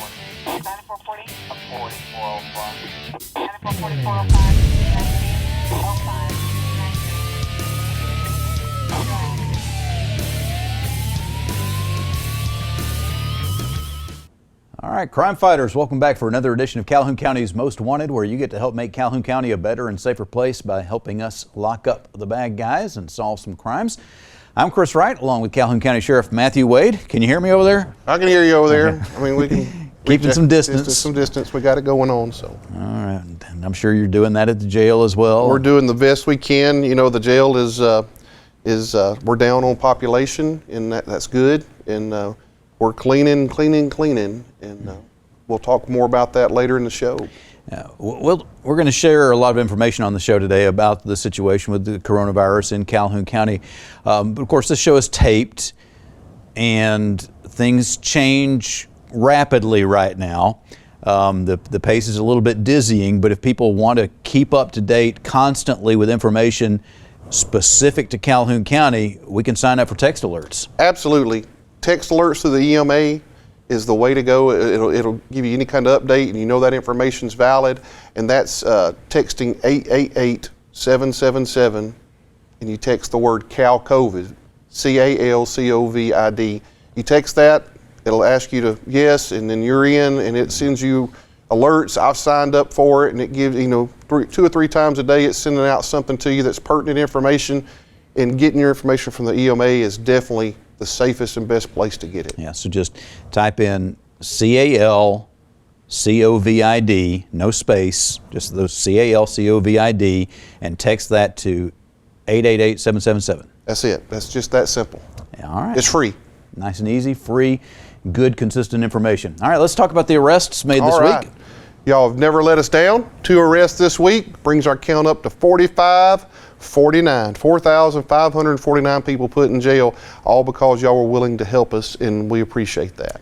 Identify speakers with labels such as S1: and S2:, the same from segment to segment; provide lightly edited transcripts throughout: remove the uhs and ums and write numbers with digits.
S1: 9440.
S2: 4405.
S1: 9440 405
S3: All right, crime fighters, welcome back for another edition of Calhoun County's Most Wanted, where you get to help make Calhoun County a better and safer place by helping us lock up the bad guys and solve some crimes. I'm Chris Wright, along with Calhoun County Sheriff Matthew Wade. Can you hear me over there?
S2: I can hear you over there.
S3: Okay.
S2: I mean, we can
S3: Keeping some distance.
S2: Some distance. We got it going on. So.
S3: All right, and I'm sure you're doing that at the jail as well.
S2: We're doing the best we can. You know, the jail is we're down on population, and that's good. And we're cleaning, and we'll talk more about that later in the show.
S3: We're going to share a lot of information on the show today about the situation with the coronavirus in Calhoun County. But of course, this show is taped, and things change rapidly right now. The pace is a little bit dizzying, but if people want to keep up to date constantly with information specific to Calhoun County, we can sign up for text alerts.
S2: Absolutely. Text alerts to the EMA is the way to go. It'll give you any kind of update, and you know that information's valid. And that's texting 888-777, and you text the word CalCovid, CALCOVID. You text that, it'll ask you to yes, and then you're in, and it sends you alerts. I've signed up for it, and it gives, 2 or 3 times a day, it's sending out something to you that's pertinent information. And getting your information from the EMA is definitely the safest and best place to get it.
S3: Yeah, so just type in CALCOVID, no space, just those CALCOVID, and text that to 888-777.
S2: That's it. That's just that simple.
S3: Yeah, all right.
S2: It's free.
S3: Nice and easy, free, good, consistent information. All right, let's talk about the arrests made this week.
S2: Y'all have never let us down. 2 arrests this week brings our count up to 4,549 people put in jail, all because y'all were willing to help us, and we appreciate that.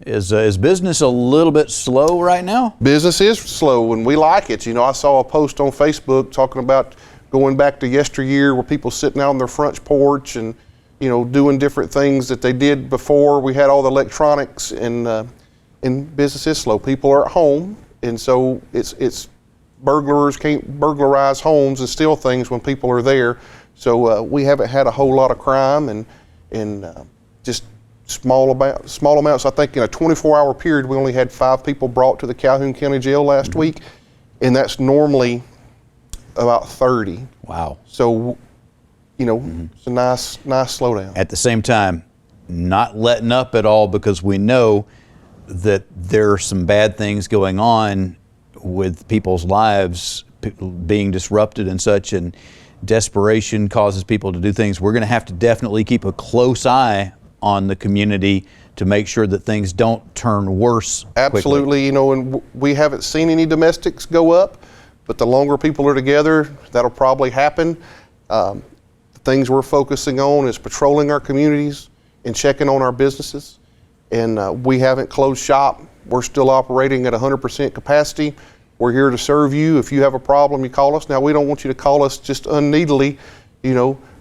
S3: Is business a little bit slow right now?
S2: Business is slow, and we like it. I saw a post on Facebook talking about going back to yesteryear, where people sitting out on their front porch and doing different things that they did before we had all the electronics, and business is slow. People are at home, and so it's burglars can't burglarize homes and steal things when people are there. So we haven't had a whole lot of crime, and just small amounts. I think in a 24-hour period, we only had 5 people brought to the Calhoun County Jail last week, and that's normally about 30.
S3: Wow.
S2: So, it's a nice slowdown.
S3: At the same time, not letting up at all, because we know that there are some bad things going on with people's lives being disrupted and such, and desperation causes people to do things. We're going to have to definitely keep a close eye on the community to make sure that things don't turn worse
S2: Absolutely,
S3: quickly.
S2: And we haven't seen any domestics go up, but the longer people are together, that'll probably happen. The things we're focusing on is patrolling our communities and checking on our businesses. And we haven't closed shop. We're still operating at 100% capacity. We're here to serve you. If you have a problem, you call us. Now, we don't want you to call us just unneedily,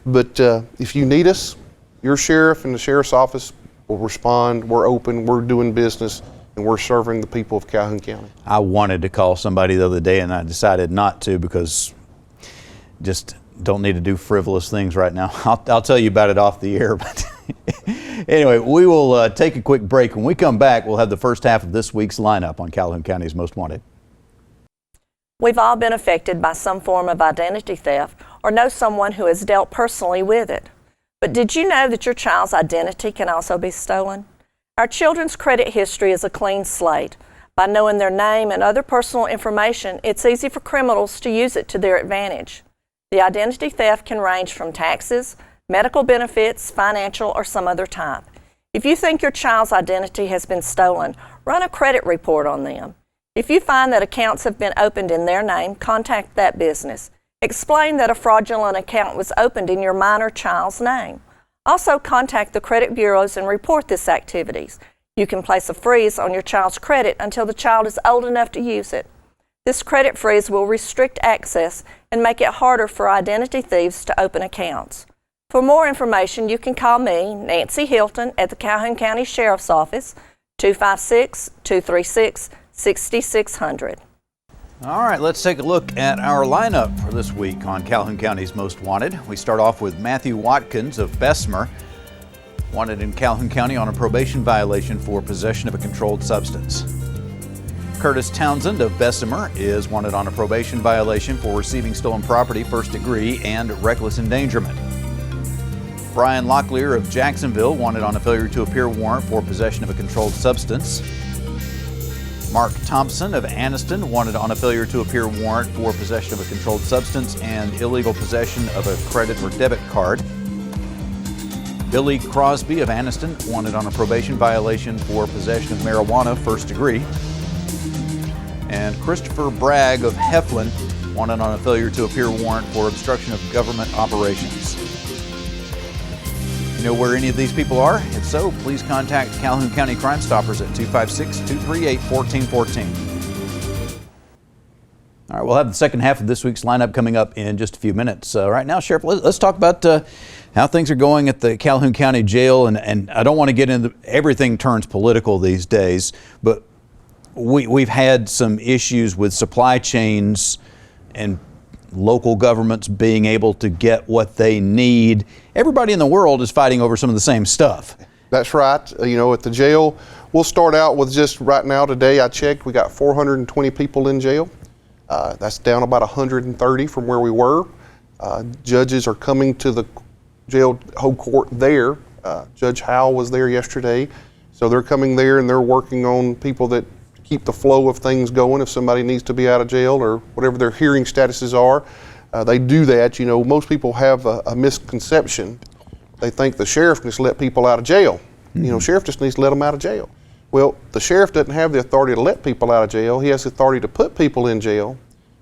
S2: but if you need us, your sheriff and the sheriff's office will respond. We're open, we're doing business, and we're serving the people of Calhoun County.
S3: I wanted to call somebody the other day, and I decided not to, because just don't need to do frivolous things right now. I'll tell you about it off the air, but anyway, we will take a quick break. When we come back, we'll have the first half of this week's lineup on Calhoun County's Most Wanted.
S4: We've all been affected by some form of identity theft or know someone who has dealt personally with it. But did you know that your child's identity can also be stolen? Our children's credit history is a clean slate. By knowing their name and other personal information, it's easy for criminals to use it to their advantage. The identity theft can range from taxes, medical benefits, financial, or some other type. If you think your child's identity has been stolen, run a credit report on them. If you find that accounts have been opened in their name, contact that business. Explain that a fraudulent account was opened in your minor child's name. Also, contact the credit bureaus and report this activities. You can place a freeze on your child's credit until the child is old enough to use it. This credit freeze will restrict access and make it harder for identity thieves to open accounts. For more information, you can call me, Nancy Hilton, at the Calhoun County Sheriff's Office, 256-236-6600.
S3: All right, let's take a look at our lineup for this week on Calhoun County's Most Wanted. We start off with Matthew Watkins of Bessemer, wanted in Calhoun County on a probation violation for possession of a controlled substance. Curtis Townsend of Bessemer is wanted on a probation violation for receiving stolen property, first degree, and reckless endangerment. Brian Locklear of Jacksonville wanted on a failure to appear warrant for possession of a controlled substance. Mark Thompson of Anniston wanted on a failure to appear warrant for possession of a controlled substance and illegal possession of a credit or debit card. Billy Crosby of Anniston wanted on a probation violation for possession of marijuana, first degree. And Christopher Bragg of Heflin wanted on a failure to appear warrant for obstruction of government operations. You know where any of these people are? If so, please contact Calhoun County Crime Stoppers at 256-238-1414. All right, we'll have the second half of this week's lineup coming up in just a few minutes. Right now, Sheriff, let's talk about how things are going at the Calhoun County Jail. And I don't want to get into everything turns political these days, but we've had some issues with supply chains and local governments being able to get what they need. Everybody in the world is fighting over some of the same stuff.
S2: That's right. You know, at the jail, we'll start out with just right now today, I checked, we got 420 people in jail. That's down about 130 from where we were. Judges are coming to the jail whole court there. Judge Howell was there yesterday. So they're coming there and they're working on people that keep the flow of things going if somebody needs to be out of jail or whatever their hearing statuses are. They do that. You know, most people have a misconception. They think the sheriff can just let people out of jail. Mm-hmm. You know, sheriff just needs to let them out of jail. Well, the sheriff doesn't have the authority to let people out of jail. He has the authority to put people in jail,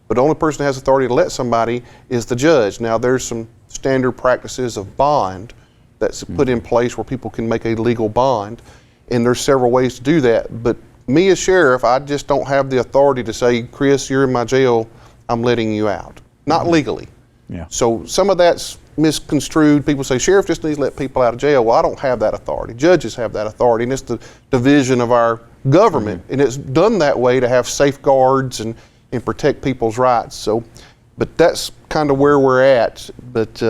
S2: but the only person that has authority to let somebody is the judge. Now, there's some standard practices of bond that's put in place where people can make a legal bond, and there's several ways to do that. But me as sheriff, I just don't have the authority to say, Chris, you're in my jail, I'm letting you out. Not legally.
S3: Yeah.
S2: So some of that's misconstrued. People say, sheriff just needs to let people out of jail. Well, I don't have that authority. Judges have that authority, and it's the division of our government. And it's done that way to have safeguards and protect people's rights. So, but that's kind of where we're at. But,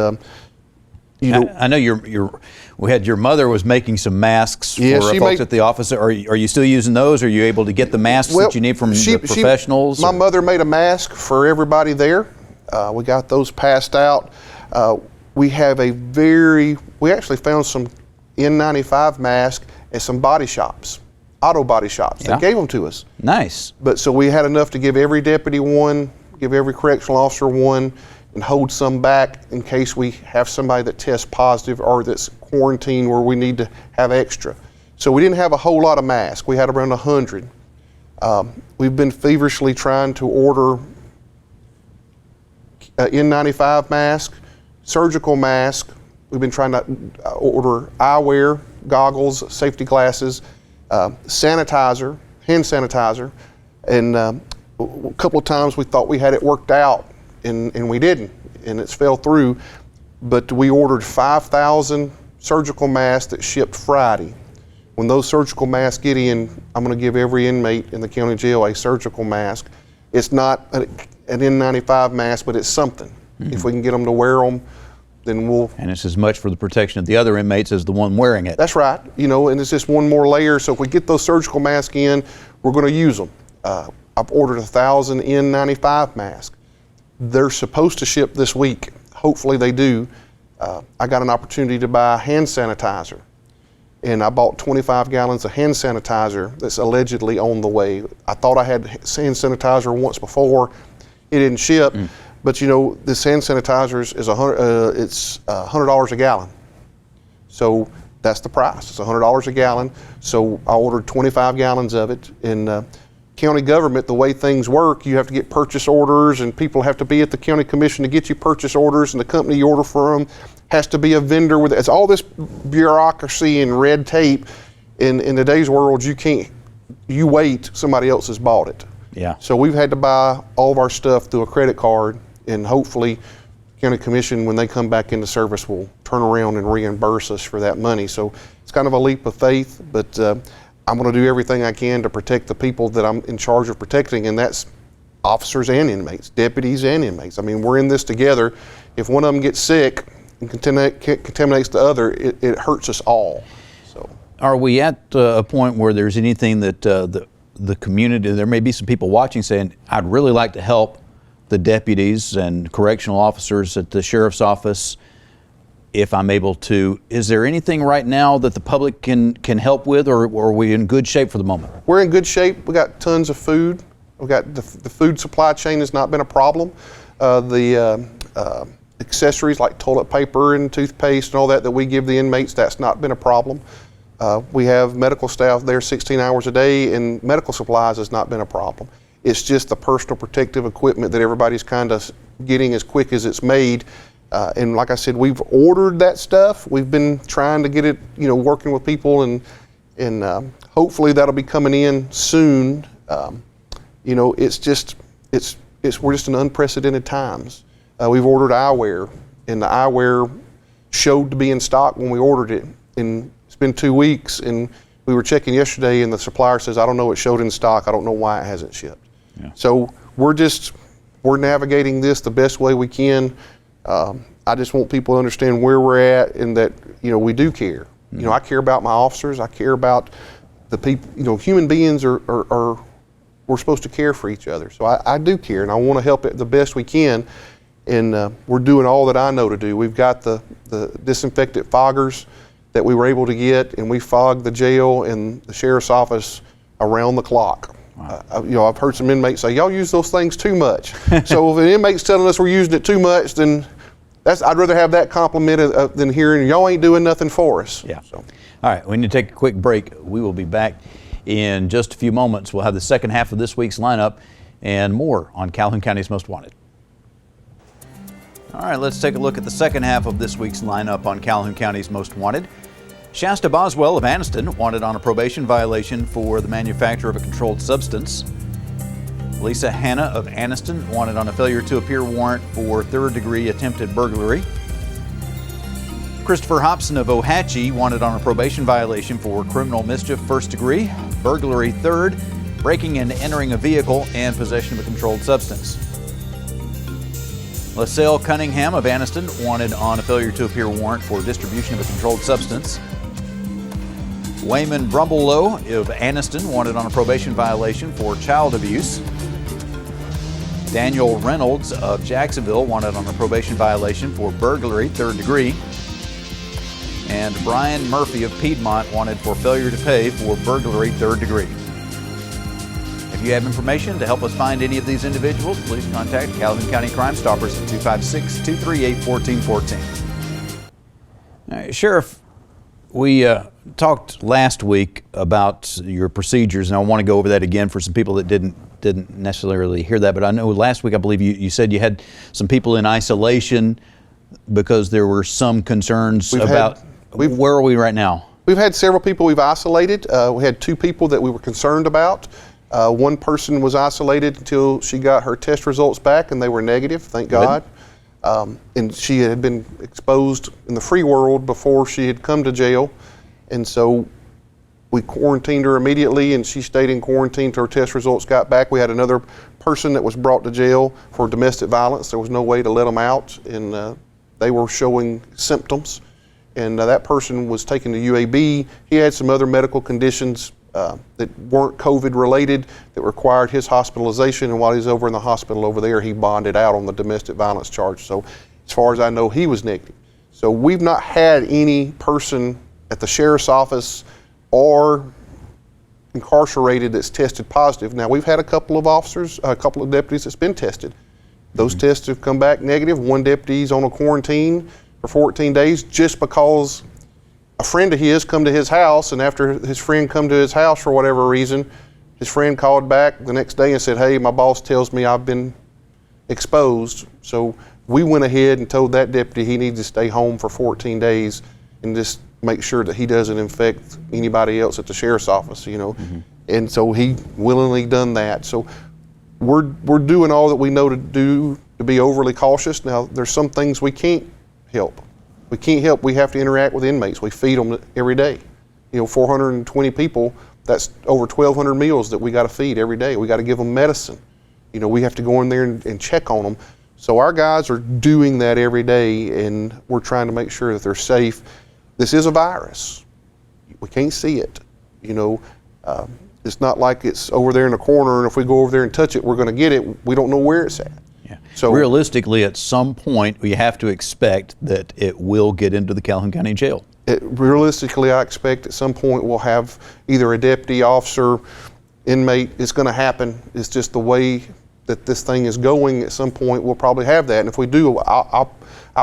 S2: you know,
S3: I know we had your mother was making some masks for folks at the office. Are you still using those? Are you able to get the masks that you need from the professionals?
S2: My mother made a mask for everybody there. We got those passed out. We have we actually found some N95 masks at some body shops, auto body shops.
S3: Yeah.
S2: They gave them to us.
S3: Nice.
S2: But so we had enough to give every deputy one, give every correctional officer one, and hold some back in case we have somebody that tests positive or that's quarantined where we need to have extra. So we didn't have a whole lot of masks. We had around 100. We've been feverishly trying to order N95 mask, surgical mask. We've been trying to order eyewear, goggles, safety glasses, sanitizer, hand sanitizer, and a couple of times we thought we had it worked out, and we didn't, and it's fell through. But we ordered 5,000 surgical masks that shipped Friday. When those surgical masks get in, I'm going to give every inmate in the county jail a surgical mask. It's not an N95 mask, but it's something. Mm-hmm. If we can get them to wear them, then we'll... And
S3: it's as much for the protection of the other inmates as the one wearing it.
S2: That's right. You know, and it's just one more layer. So if we get those surgical masks in, we're going to use them. I've ordered 1,000 N95 masks. They're supposed to ship this week. Hopefully they do. I got an opportunity to buy hand sanitizer, and I bought 25 gallons of hand sanitizer that's allegedly on the way. I thought I had hand sanitizer once before. It didn't ship, but you know, this hand sanitizer is $100 a gallon. So that's the price. It's $100 a gallon. So I ordered 25 gallons of it. In county government, the way things work, you have to get purchase orders, and people have to be at the county commission to get you purchase orders, and the company you order from has to be a vendor with it. It's all this bureaucracy and red tape. In today's world, you wait, somebody else has bought it.
S3: Yeah.
S2: So we've had to buy all of our stuff through a credit card, and hopefully county commission, when they come back into service, will turn around and reimburse us for that money. So it's kind of a leap of faith, but I'm going to do everything I can to protect the people that I'm in charge of protecting, and that's officers and inmates, deputies and inmates. I mean, we're in this together. If one of them gets sick and contaminates the other, it hurts us all. So,
S3: are we at a point where there's anything that the community, there may be some people watching saying, I'd really like to help the deputies and correctional officers at the sheriff's office if I'm able to. Is there anything right now that the public can help with, or are we in good shape for the moment?
S2: We're in good shape. We got tons of food. We've got the food supply chain has not been a problem. Accessories like toilet paper and toothpaste and all that we give the inmates, that's not been a problem. We have medical staff there 16 hours a day, and medical supplies has not been a problem. It's just the personal protective equipment that everybody's kind of getting as quick as it's made. And like I said, we've ordered that stuff. We've been trying to get it, working with people, and hopefully that'll be coming in soon. It's just, we're just in unprecedented times. We've ordered eyewear, and the eyewear showed to be in stock when we ordered it. And it's been 2 weeks, and we were checking yesterday, and the supplier says, I don't know, it showed in stock. I don't know why it hasn't shipped. Yeah. So we're navigating this the best way we can. I just want people to understand where we're at, and that, we do care. Mm-hmm. I care about my officers. I care about the people. Human beings are we're supposed to care for each other. So I do care, and I want to help it the best we can. And we're doing all that I know to do. We've got the disinfectant foggers that we were able to get, and we fogged the jail and the sheriff's office around the clock. Wow. I've heard some inmates say, y'all use those things too much. So if an inmate's telling us we're using it too much, then I'd rather have that complimented than hearing y'all ain't doing nothing for us.
S3: Yeah. So. All right, we need to take a quick break. We will be back in just a few moments. We'll have the second half of this week's lineup and more on Calhoun County's Most Wanted. All right, let's take a look at the second half of this week's lineup on Calhoun County's Most Wanted. Shasta Boswell of Anniston wanted on a probation violation for the manufacture of a controlled substance. Lisa Hanna of Anniston wanted on a failure to appear warrant for third-degree attempted burglary. Christopher Hobson of Ohatchee wanted on a probation violation for criminal mischief first degree, burglary third, breaking and entering a vehicle, and possession of a controlled substance. LaSalle Cunningham of Anniston wanted on a failure to appear warrant for distribution of a controlled substance. Wayman Brumbelow of Anniston wanted on a probation violation for child abuse. Daniel Reynolds of Jacksonville wanted on a probation violation for burglary third degree. And Brian Murphy of Piedmont wanted for failure to pay for burglary third degree. If you have information to help us find any of these individuals, please contact Calhoun County Crime Stoppers at 256-238-1414. All right, Sheriff, we talked last week about your procedures, and I want to go over that again for some people that didn't necessarily hear that. But I know last week, I believe you said you had some people in isolation because there were some concerns about. Where are we right now?
S2: We've had several people we've isolated. We had 2 people that we were concerned about. One person was isolated until she got her test results back, and they were negative, thank God. And she had been exposed in the free world before she had come to jail. And so we quarantined her immediately, and she stayed in quarantine till her test results got back. We had another person that was brought to jail for domestic violence. There was no way to let them out, and they were showing symptoms. And that person was taken to UAB. He had some other medical conditions that weren't COVID related that required his hospitalization, and while he's over in the hospital over there, he bonded out on the domestic violence charge. So as far as I know, he was negative. So we've not had any person at the sheriff's office or incarcerated that's tested positive. Now, we've had a couple of officers, a couple of deputies that's been tested. Those tests have come back negative. One deputy's on a quarantine for 14 days just because a friend of his come to his house, and after his friend come to his house for whatever reason, his friend called back the next day and said, hey, my boss tells me I've been exposed. So we went ahead and told that deputy he needs to stay home for 14 days and just make sure that he doesn't infect anybody else at the sheriff's office, Mm-hmm. And so he willingly done that. So we're doing all that we know to do to be overly cautious. Now, there's some things we can't help. We can't help. We have to interact with inmates. We feed them every day. 420 people, that's over 1,200 meals that we got to feed every day. We got to give them medicine. You know, we have to go in there and check on them. So our guys are doing that every day, and we're trying to make sure that they're safe. This is a virus. We can't see it. You know, it's not like it's over there in the corner, and if we go over there and touch it, we're going to get it. We don't know where it's at.
S3: Yeah.
S2: So
S3: realistically, at some point, we have to expect that it will get into the Calhoun County Jail.
S2: Realistically, I expect at some point we'll have either a deputy, officer, inmate. It's going to happen. It's just the way that this thing is going. At some point, we'll probably have that. And if we do, I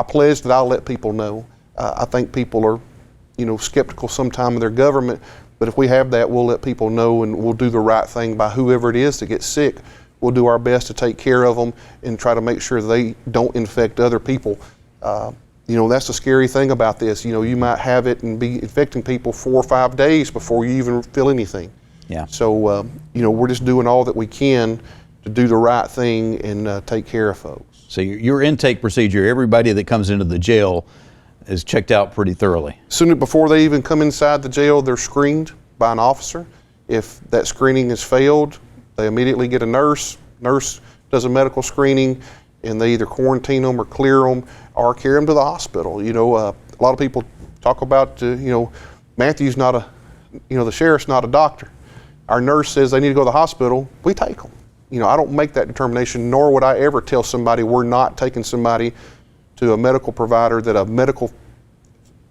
S2: pledge that I'll let people know. I think people are, you know, skeptical sometime of their government. But if we have that, we'll let people know, and we'll do the right thing by whoever it is that gets sick. We'll do our best to take care of them and try to make sure they don't infect other people. You know, that's the scary thing about this. You know, you might have it and be infecting people 4 or 5 days before you even feel anything.
S3: Yeah.
S2: So, you know, we're just doing all that we can to do the right thing and take care of folks.
S3: So your intake procedure, everybody that comes into the jail is checked out pretty thoroughly.
S2: Soon before they even come inside the jail, they're screened by an officer. If that screening has failed, they immediately get a nurse. Nurse does a medical screening, and they either quarantine them or clear them or carry them to the hospital. You know, a lot of people talk about, you know, Matthew's not a, you know, the sheriff's not a doctor. Our nurse says they need to go to the hospital, we take them. You know, I don't make that determination, nor would I ever tell somebody we're not taking somebody to a medical provider that a medical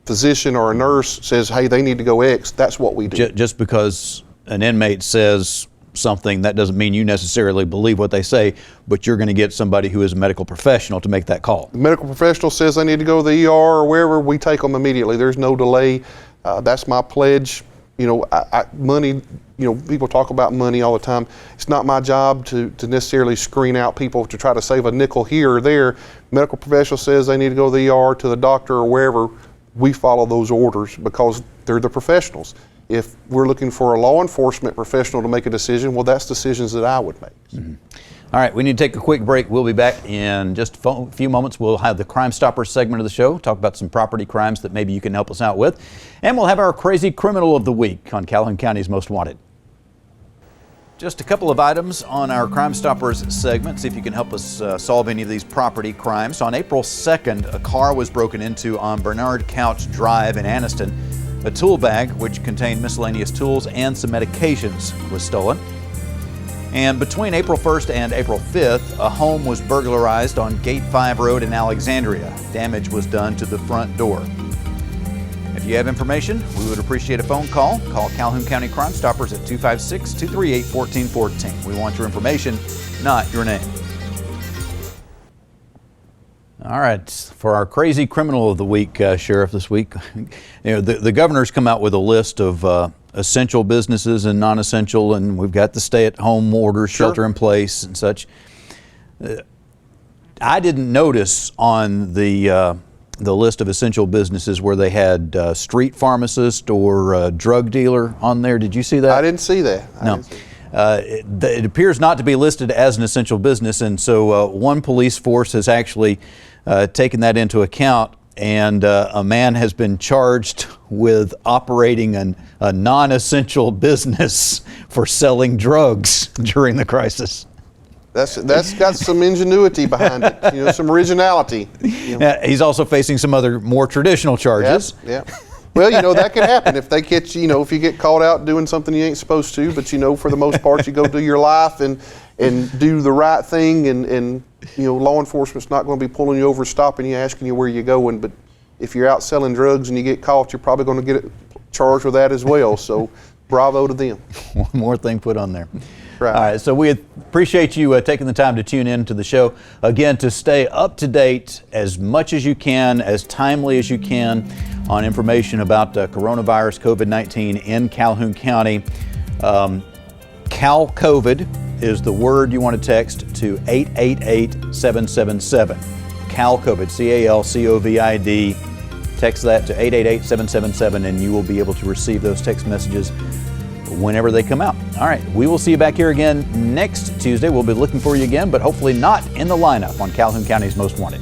S2: physician or a nurse says, hey, they need to go X. That's what we do.
S3: Just because an inmate says something, that doesn't mean you necessarily believe what they say, but you're going to get somebody who is a medical professional to make that call.
S2: The medical professional says they need to go to the ER or wherever, we take them immediately. There's no delay. That's my pledge. You know, money, you know, people talk about money all the time. It's not my job to necessarily screen out people to try to save a nickel here or there. Medical professional says they need to go to the ER, to the doctor, or wherever. We follow those orders because they're the professionals. If we're looking for a law enforcement professional to make a decision, well, that's decisions that I would make.
S3: Mm-hmm. All right, we need to take a quick break. We'll be back in just a few moments. We'll have the Crime Stoppers segment of the show, talk about some property crimes that maybe you can help us out with. And we'll have our crazy criminal of the week on Calhoun County's Most Wanted. Just a couple of items on our Crime Stoppers segment, see if you can help us solve any of these property crimes. On April 2nd, a car was broken into on Bernard Couch Drive in Anniston. A tool bag, which contained miscellaneous tools and some medications, was stolen. And between April 1st and April 5th, a home was burglarized on Gate 5 Road in Alexandria. Damage was done to the front door. If you have information, we would appreciate a phone call. Call Calhoun County Crime Stoppers at 256-238-1414. We want your information, not your name. All right, for our crazy criminal of the week, Sheriff, this week, you know, the governor's come out with a list of essential businesses and non-essential, and we've got the stay-at-home orders, shelter in place and such. I didn't notice on the list of essential businesses where they had street pharmacist or drug dealer on there. Did you see that?
S2: I didn't see that.
S3: No. It appears not to be listed as an essential business, and so one police force has actually taken that into account, and a man has been charged with operating a non-essential business for selling drugs during the crisis.
S2: That's got some ingenuity behind it, you know, some originality. You know.
S3: He's also facing some other more traditional charges.
S2: Yeah. Well, you know, that can happen if they catch, you know, if you get caught out doing something you ain't supposed to, but you know, for the most part, you go do your life and do the right thing, and you know, law enforcement's not going to be pulling you over, stopping you, asking you where you're going, but if you're out selling drugs and you get caught, you're probably going to get charged with that as well, so bravo to them.
S3: One more thing put on there.
S2: Right.
S3: All right, so we appreciate you taking the time to tune in to the show. Again, to stay up to date as much as you can, as timely as you can, on information about coronavirus, COVID-19 in Calhoun County. CalCOVID is the word you want to text to 888-777. CalCOVID, C-A-L-C-O-V-I-D. Text that to 888-777 and you will be able to receive those text messages whenever they come out. All right, we will see you back here again next Tuesday. We'll be looking for you again, but hopefully not in the lineup on Calhoun County's Most Wanted.